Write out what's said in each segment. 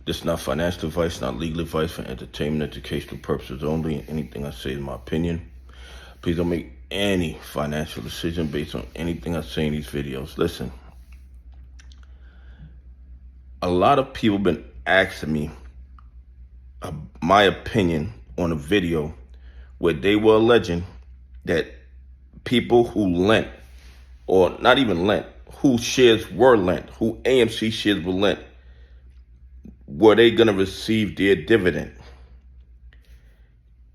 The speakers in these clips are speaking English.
This is not financial advice, not legal advice, for entertainment, educational purposes only. Anything I say is my opinion. Please don't make any financial decision based on anything I say in these videos. Listen, a lot of people been asking me my opinion on a video where they were alleging that people who lent, or not even lent, whose shares were lent, who AMC shares were lent, were they going to receive their dividend?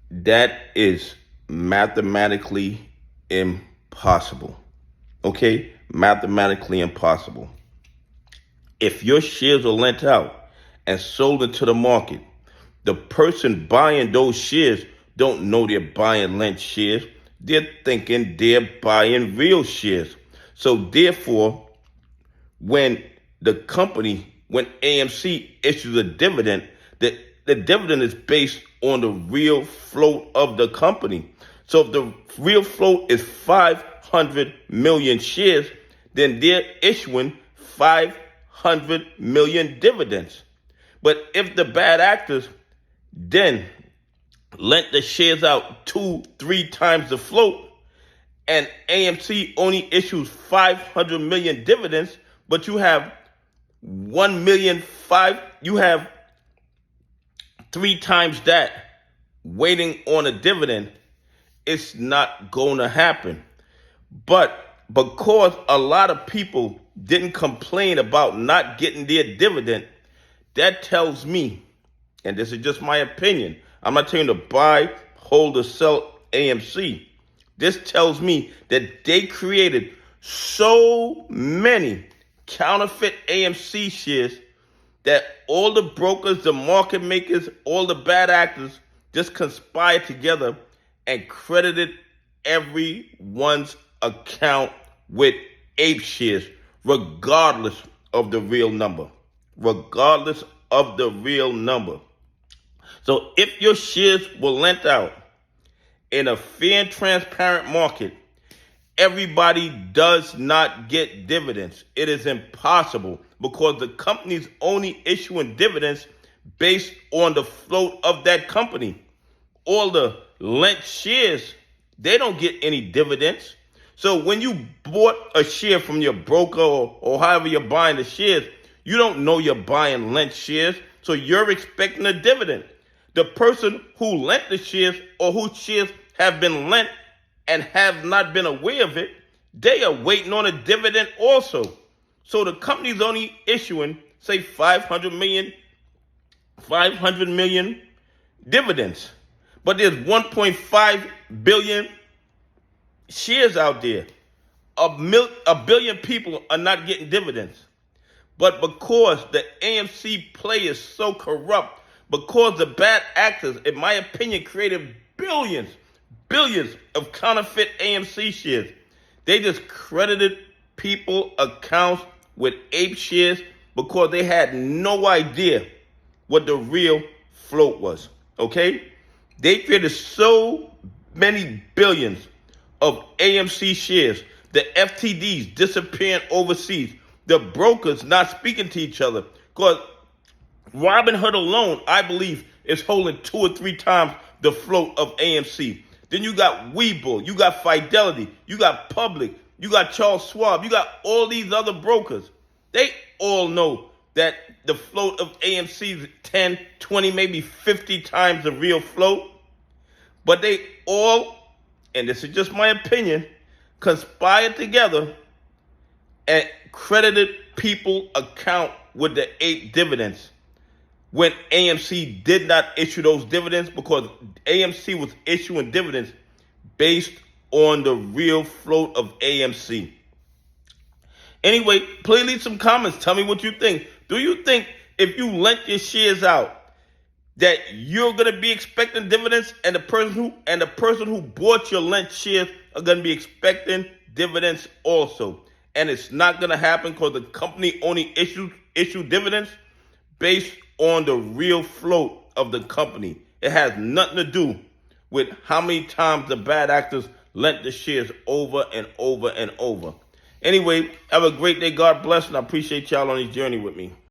That is mathematically impossible. Okay? Mathematically impossible. If your shares are lent out and sold into the market, the person buying those shares don't know they're buying lent shares. They're thinking they're buying real shares. So therefore, when AMC issues a dividend, the dividend is based on the real float of the company. So if the real float is 500 million shares, then they're issuing 500 million dividends. But if the bad actors then lent the shares out 2-3 times the float, and AMC only issues 500 million dividends, but you have 1,000,005, you have 3 times that waiting on a dividend, it's not going to happen. But because a lot of people didn't complain about not getting their dividend, that tells me, and this is just my opinion, I'm not telling you to buy, hold, or sell AMC. This tells me that they created so many counterfeit AMC shares that all the brokers, the market makers, all the bad actors just conspired together and credited everyone's account with ape shares, regardless of the real number. Regardless of the real number. So if your shares were lent out in a fair and transparent market, everybody does not get dividends. It is impossible because the company's only issuing dividends based on the float of that company. All the lent shares, they don't get any dividends. So when you bought a share from your broker or however you're buying the shares, you don't know you're buying lent shares, so you're expecting a dividend. The person who lent the shares or whose shares have been lent and have not been aware of it, they are waiting on a dividend also. So the company's only issuing, say, 500 million dividends. But there's 1.5 billion shares out there. A billion people are not getting dividends. But because the AMC play is so corrupt, because the bad actors, in my opinion, created billions of counterfeit AMC shares, they just credited people accounts with ape shares because they had no idea what the real float was, okay? They created so many billions of AMC shares, the FTDs disappearing overseas, the brokers not speaking to each other, because Robinhood alone, I believe, is holding 2 or 3 times the float of AMC. Then you got Webull, you got Fidelity, you got Public, you got Charles Schwab, you got all these other brokers. They all know that the float of AMC is 10, 20, maybe 50 times the real float. But they all, and this is just my opinion, conspired together and credited people account with the 8 dividends when AMC did not issue those dividends, because AMC was issuing dividends based on the real float of AMC. Anyway, please leave some comments. Tell me what you think. Do you think if you lent your shares out that you're going to be expecting dividends, and the person who bought your lent shares are going to be expecting dividends also? And it's not going to happen because the company only issue dividends based on the real float of the company. It has nothing to do with how many times the bad actors lent the shares over and over and over. Anyway, have a great day. God bless, and I appreciate y'all on this journey with me.